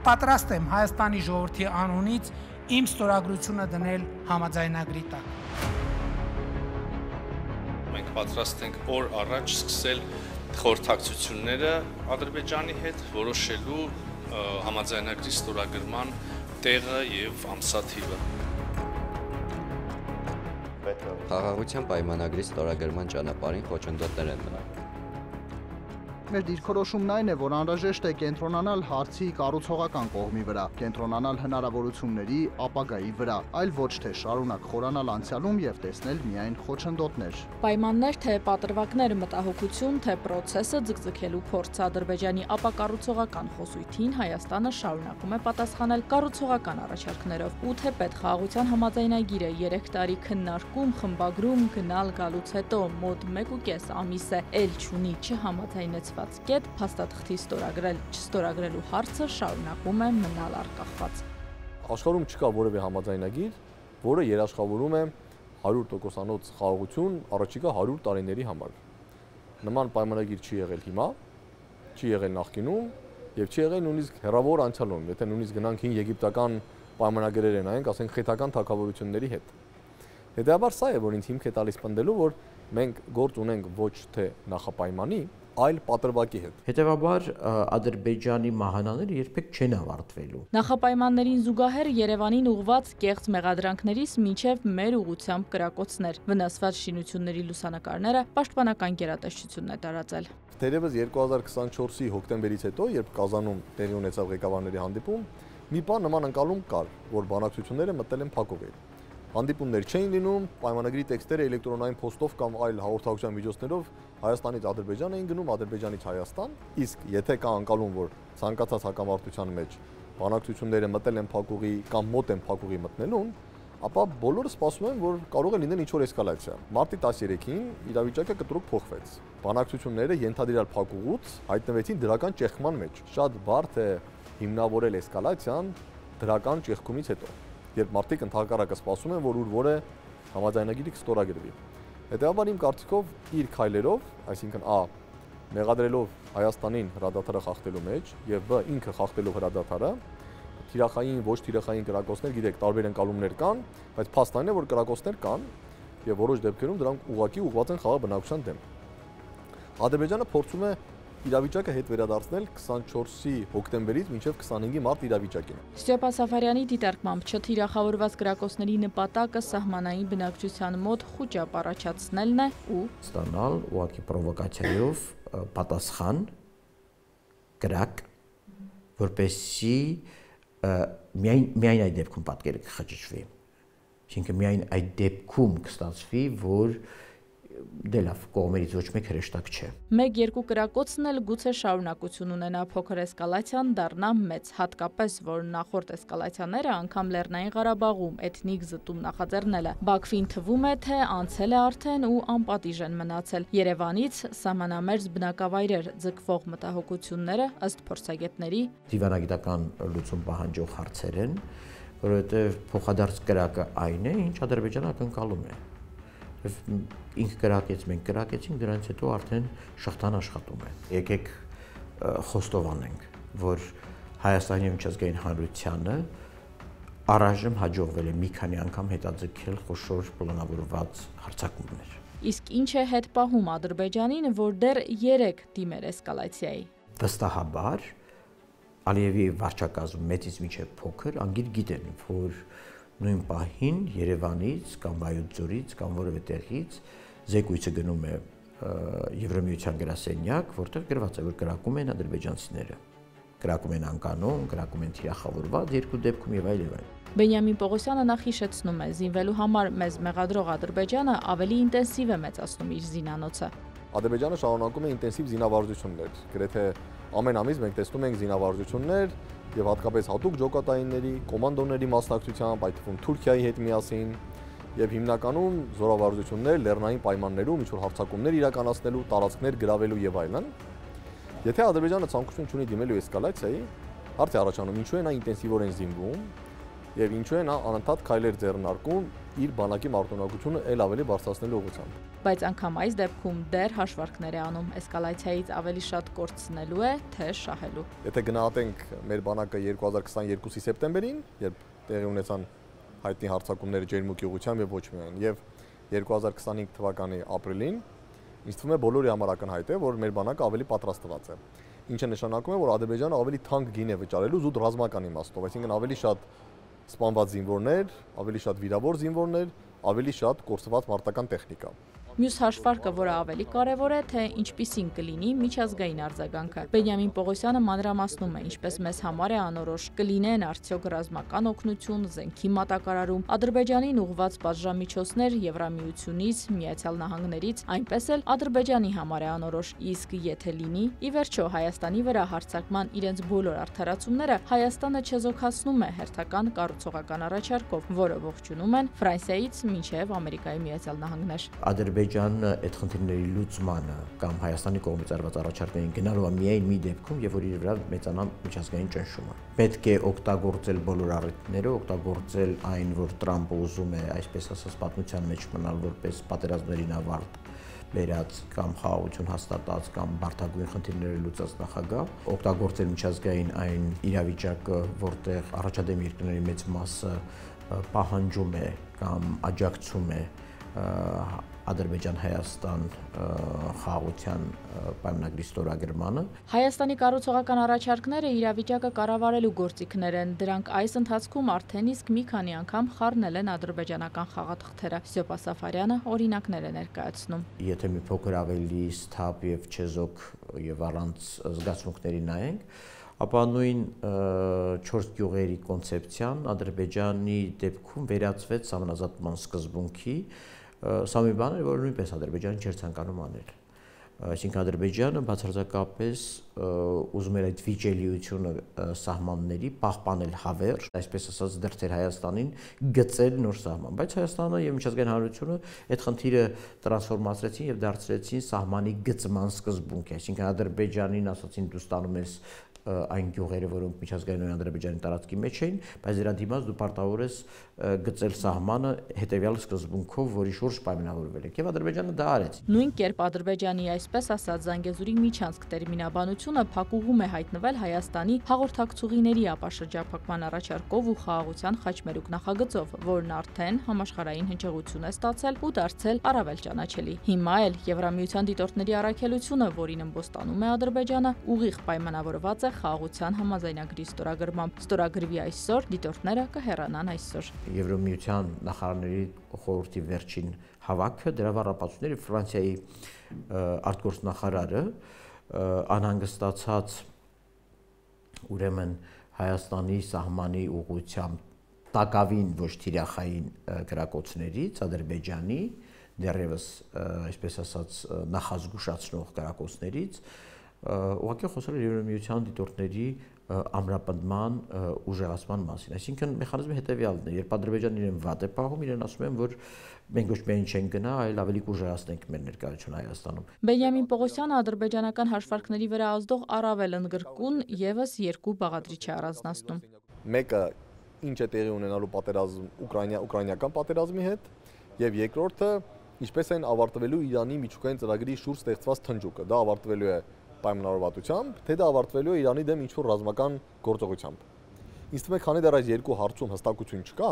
պատրաստ եմ Հայաստանի ժողովրդի անունից իմ ստորագրությունը դնել համաձայնագրի տակ։ Մենք պատրաստ ենք օր առաջ սկսել խորհրդակցությունները Ադրբեջանի հետ, որոշելու համաձայնագրի ստորագրման տեղը եւ ամսաթիվը։ Խաղաղության պայմանագրի ստորագրման ճանապարհին խոչընդոտներ են մնում։ Մեր դիրքորոշումն այն է, որ անհրաժեշտ է կենտրոնանալ հարցի կառուցողական կողմի վրա, կենտրոնանալ հնարավորությունների ապագայի վրա, այլ ոչ թե շարունակ խորանալ անցյալում եւ տեսնել միայն խոչընդոտներ։ Պայմաններ, թե պատրվակներ, մտահոգություն, թե process-ը ձգձգելու փորձ Ադրբեջանի ապակառուցողական խոսույթին Հայաստանը շարունակում է պատասխանել կառուցողական առաջարկներով, ու թե պետխաղաղության համաձայնագիրը 3 տարի քննարկում, խմբագրում, գնալ գալուց հետո մոտ 1.5 ամիս է էլ չունի չհամաձայնեցված կետ փաստաթղթի չստորագրելու հարցը շարունակում է մնալ արկախված։ Աշխարհում չկա որևէ համաձայնագիր, որը երաշխավորում է 100%-անոց խաղաղություն առաջիկա 100 տարիների համար։ Նման պայմանագիր չի եղել հիմա, չի եղել նախկինում եւ չի եղել նույնիսկ հեռավոր անցյալում, եթե նույնիսկ գնանք հին եգիպտական պայմանագրերը նայենք, ասենք խետական թագավորությունների հետ։ Հետեւաբար սա է, որ ինձ հիմք է տալիս պնդելու, որ մենք գործ ունենք ոչ թե նախապայմանի, այլ պատրվակի հետ։ Հետևաբար Ադրբեջանի մահանաները երբեք չեն ավարտվելու։ Նախապայմաններին զուգահեռ Երևանին ուղղված կեղծ մեղադրանքներից մինչև մեր ուղղությամբ կրակոցներ, վնասված շինությունների լուսանկարները պաշտպանական գերատեսչությունն է տարածել։ Թերևս 2024-ի հոկտեմբերից հետո, երբ Կազանում տեղի ունեցավ ղեկավարների հանդիպում, մի բան նման ընկալում կար, որ բանակցությունները մտել են փակուղի։ Հանդիպումներ չէին լինում, պայմանագրի տեքստերը էլեկտրոնային փոստով կամ այլ հաղորդակցության միջոցներով Հայաստանից Ադրբեջան էին գնում, Ադրբեջանից Հայաստան, իսկ եթե կա անկալում, որ ցանկացած հակամարտության մեջ բանակցությունները մտել են փակուղի կամ մոտ են փակուղի մտնելուն, ապա բոլորը սպասում են, որ կարող է լինել ինչ-որ էսկալացիա։ Մարտի 13-ին իրավիճակը կտրուկ փոխվեց։ Բանակցությունները ենթադրյալ փակուղուց հայտնվեցին դրական ճեղքման մեջ։ Շատ բարդ է հիմնավորել էսկալացիան դրական ճեղքումից հետո, երբ մարդիկ ընդհակառակը սպասում են, որ ուր է համաձայնագիրը կստորագրվի։ Հետևաբար իմ կարծիքով իր քայլերով, այսինքն A. մեղադրելով Հայաստանին հրադադարը խախտելու մեջ եւ B. ինքը խախտելով հրադադարը, թիրախային, ոչ թիրախային կրակոցներ, գիտեք, տարբեր ընկալումներ կան, բայց փաստ այն է, որ կրակոցներ կան եւ որոշ դեպքերում դրանք ուղղակի ուղղված են խաղաղ բնակչության դեմ։ Ադրբեջանը փորձում է իրավիճակը հետ վերադարձնել 24-ի հոկտեմբերից մինչև 25-ի մարտ իրավիճակին։ Ստեփան Սաֆարյանի դիտարկմամբ չթիրախավորված կրակոցների նպատակը սահմանային բնակչության մոտ խոճապ առաջացնելն է ու ստանալ ուղղակի պրովոկացիայով պատասխան կրակ, որպեսզի միայն այդ դեպքում պատկերը կխճճվի։ Այսինքն միայն այդ դեպքում կստացվի, որ դե լավ, կողմերից ոչ մեկ հրեշտակ չէ։ 1-2 կրակոցն էլ գուցե շարունակություն ունենա, փոքր էսկալացիան դառնա մեծ, հատկապես որ նախորդ էսկալացիաները անգամ Լեռնային Ղարաբաղում էթնիկ զտում նախաձեռնելը Բաքվին թվում է, թե անցել է արդեն ու անպատիժ են մնացել։ Երևանից սահմանամերձ բնակավայրեր ձգվող մտահոգությունները ըստ փորձագետների դիվանագիտական լուծում պահանջող հարցեր են, որովհետև փոխադարձ կրակը այն է, ինչ Ադրբեջանը ակնկալում է։ Ինքը կրակեց, մենք կրակեցինք, դրանից հետո արդեն շղթան աշխատում է։ Եկեք խոստովանենք, որ Հայաստանի միջազգային հանրությանը առայժմ հաջողվել է մի քանի անգամ հետաձգել խոշոր պլանավորված հարձակումներ։ Իսկ ինչ է հետ պահում Ադրբեջանին, որ դեռ 3 դիմեր էսկալացիայի։ Վստահաբար Ալիևի վարչակազմը մեծից մինչև փոքր անգիր գիտեն, որ նույն պահին Երևանից կամ Վայոց ձորից կամ որևէ տեղից զեկույցը գնում է Եվրամիության գրասենյակ, որտեղ գրված է, որ կրակում են ադրբեջանցիները, կրակում են անկանոն, կրակում են թիրախավորված, երկու դեպքում եւ այլ եւ այլ։ Բենյամին Պողոսյանը նախ հիշեցնում է, զինվելու համար մեզ մեղադրող Ադրբեջանը ավելի ինտենսիվ է մեծացնում իր զինանոցը։ Ադրբեջանը շարունակում է ինտենսիվ զինավարժություններ, գրեթե ամեն ամիս մենք տեսնում ենք զինավարժություններ եւ հատկապես հատուկ ջոկատայինների, կոմանդոների մասնակցությամբ, այդ թվում Թուրքիայի հետ միասին եւ հիմնականում զորավարժություններ լեռնային պայմաններում ինչ-որ հարձակումներ իրականացնելու, տարածքներ գրավելու եւ այլն։ Եթե Ադրբեջանը ցանկություն ունի դիմելու էսկալացիայի, հարց է առաջանում ինչու է նա ինտենսիվորեն զինվում եւ ինչու են անընդհատ քայլեր ձեռնարկում իր բանակի մարտունակությունը ել ավելի բարձրացնելու ուղղությամբ։ Բայց անգամ այս դեպքում դեռ հաշվարկներ է անում, էսկալացիայից ավելի շատ կորցնելու է, թե շահելու։ Եթե գնահատենք մեր բանակը 2022-ի սեպտեմբերին, երբ տեղի ունեցան հայտնի հարձակումները Ջերմուկի ուղղությամբ եւ ոչ միայն, եւ 2025 թվականի ապրիլին, ինձ թվում է բոլորի համար ակնհայտ է, որ մեր բանակը ավելի պատրաստված է։ Ինչը նշանակում է, որ Ադրբեջանը ավելի թանկ գին է վճարելու զուտ ռազմական իմաստով, այսինքն ավելի շատ սպանված զինվորներ, ավելի շատ վիրավոր զինվորներ, ավելի շատ կորսված մարտական տեխնիկա։ Մյուս հաշվարկը, որը ավելի կարևոր է, թե ինչպիսին կլինի միջազգային արձագանքը։ Բենյամին Պողոսյանը մանրամասնում է, ինչպես մեզ համար է անորոշ կլինեն արդյոք ռազմական օգնություն, զենքի մատակարարում, Ադրբեջանին ուղղված պատժամիջոցներ Եվրամիությունից, Միացյալ Նահանգներից, այնպես էլ Ադրբեջանի համար է անորոշ, իսկ եթե լինի, ի վերջո Հայաստանի վրա հարձակման իրենց բոլոր արդարացումները Հայաստանը չեզոքացնում է հերթական կառուցողական առաջարկով, որը ողջունում են Ֆրանսիայից մինչև Ամերիկայի Միացյալ Նահանգներ։ Ադրբեջանը այդ խնդիրների լուծմանը կամ Հայաստանի կողմից արված առաջարկներին գնալու է միայն մի դեպքում, եւ որ իր վրա մեծանա միջազգային ճնշումը։ Պետք է օգտագործել բոլոր առիթները, օգտագործել այն, որ Տրամպը ուզում է, այսպես ասած, պատմության մեջ մնալ որպես պատերազմներին ավարտ բերած կամ խաղաղություն հաստատած կամ բարդագույն խնդիրները լուծած նախագահ, օգտագործել միջազգային այն իրավիճակը, որտեղ առաջադեմ երկրների մեծ մասը պահանջում է կամ աջակցում է Ադրբեջան-Հայաստան խաղաղության պայմանագրի ստորագրմանը։ Հայաստանի կառուցողական առաջարկները իրավիճակը կառավարելու գործիքներ են, դրանք այս ընթացքում արդեն իսկ մի քանի անգամ խառնել են ադրբեջանական խաղաթղթերը։ Սյոպա Սաֆարյանը օրինակներ է ներկայացնում։ Եթե մի փոքր ավելի սթափ եւ չեզոք եւ առանց զգացմունքների նայենք, ապա նույն 4 գյուղերի կոնցեպցիան Ադրբեջանի դեպքում վերածվեց համանազատման սկզբունքի, սա մի բան է, որը նույնպես Ադրբեջանը չէր ցանկանում անել։ Այսինքն Ադրբեջանը բացարձակապես ուզում էր այդ վիճելիությունը սահմանների պահպանել հավերժ, այսպես ասած դրդեր Հայաստանին գծել նոր սահման, բայց Հայաստանը եւ միջազգային հանրությունը այդ խնդիրը տրանսֆորմացրեցին եւ դարձրեցին սահմանի գծման սկզբունք, այսինքն Ադրբեջանին ասացին դու ստանում ես այն գյուղերը, որոնք միջազգային Ադրբեջանի տարածքի մեջ էին, բայց դրա դիմաց դու պարտավոր ես գծել սահմանը հետևյալ սկզբունքով, որի շուրջ պայմանավորվել եք, եւ Ադրբեջանը դա արեց։ Նույն կերպ Ադրբեջանի այսպես ասած Զանգեզուրի միջանցք տերմինաբանությունը փակուղում է հայտնվել Հայաստանի հաղորդակցուղիների ապաշրջափակման առաջարկով ու խաղաղության խաչմերուկ նախագծով, որն արդեն համաշխարհային հնչեղություն է ստացել ու դարձել առավել ճանաչելի։ Հիմա էլ Եվրամիության դիտորդների առաքելությունը, որին ըմբոստանում է Ադրբեջանը, ուղիղ պայմանավորված է խաղաղության համաձայնագրի ստորագրմամբ։ Ստորագրվի այսօր, դիտորդները կհեռանան այսօր։ Եվրամիության նախարարների խորհրդի վերջին հավաքը դրա վառապացուցիչները Ֆրանսիայի արտգործնախարարը անհանգստացած ուրեմն Հայաստանի սահմանի ուղղությամբ տակավին ոչ թիրախային կրակոցներից Ադրբեջանի դեռևս այսպես ասած նախազգուշացնող կրակոցներից ուղղակի խոսել է Եվրամիության դիտորդների ամրապնդման ուժեղացման մասին։ Այսինքն մեխանիզմը հետևյալն է, երբ Ադրբեջանն իրեն վատ է պահում, իրեն ասում են, որ մենք ոչ միայն չենք գնա, այլ ավելի կուժեղացնենք մեր ներկայությունը Հայաստանում։ Բենյամին Պողոսյանը ադրբեջանական հաշվարկների վրա ազդող առավել ընդգրկուն եւս երկու բաղադրիչ է առանձնացնում։ Մեկը ինչ է տեղի ունենալու պատերազմ ուկրաինական պատերազմի հետ, եւ երկրորդը ինչպես են ավարտվելու Իրանի միջուկային ծրագրի շուրջ ստեղծված թնջուկը։ Դա ավարտվելու է պայմանավորվածությամբ, թե դա ավարտվելու է Իրանի դեմ ինչ-որ ռազմական գործողությամբ։ Ինձ թվում է, քանի դեռ այս երկու հարցում հստակություն չկա,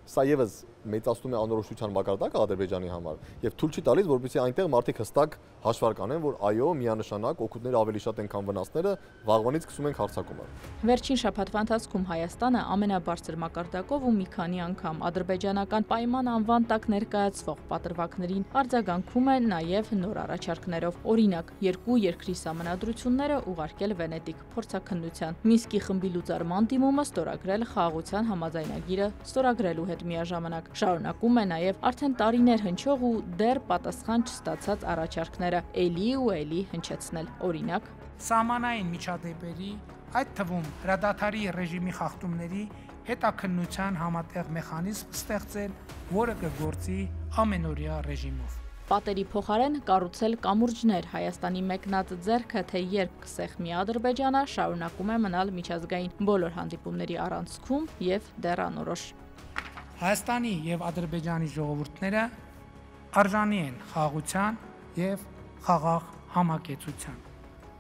սա եւս մեծացնում է անորոշության մակարդակը Ադրբեջանի համար եւ թույլ չի տալիս, որպեսզի այնտեղ մարդիկ հստակ հաշվարկ անեն, որ այո, միանշանակ օգուտները ավելի շատ են, քան վնասները, վաղվանից սկսում ենք հարձակումը։ Վերջին շաբաթվա ընթացքում Հայաստանը ամենաբարձր մակարդակով ու մի քանի անգամ ադրբեջանական պայման անվան տակ ներկայացվող պատրվակներին արձագանքում է նաև նոր առաջարկներով։ Օրինակ, երկու երկրի սահմանադրությունները ուղարկել Վենետիկ փորձաքննության, Մինսկի խմբի լուծարման դիմումը ստորագրել խաղաղության համաձայնագիրը ստորագրելու հետ միաժամանակ։ Շարունակում է նաև արդեն տարիներ հնչող ու դեռ պատասխան չստացած առաջարկները էլի ու էլի հնչեցնել։ Օրինակ, սահմանային միջադեպերի, այդ թվում հրադադարի ռեժիմի խախտումների հետաքննության համատեղ մեխանիզմ ստեղծել, որը կգործի ամենօրյա ռեժիմով։ Պատերի փոխարեն կառուցել կամուրջներ, Հայաստանի մեկնած ձեռքը, թե երբ կսեղմի Ադրբեջանը, շարունակում է մնալ միջազգային բոլոր հանդիպումների առանցքում եւ դեռ անորոշ։ Հայաստանի եւ Ադրբեջանի ժողովուրդները արժանի են խաղաղության եւ խաղաղ համակեցության։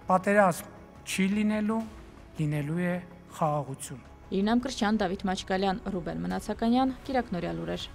Պատերազմ չի լինելու է խաղաղություն։ Իրինամ Կրչյան, Դավիթ Մաչկալյան, Ռուբեն Մնացականյան, Կիրակնորյալ լուրեր։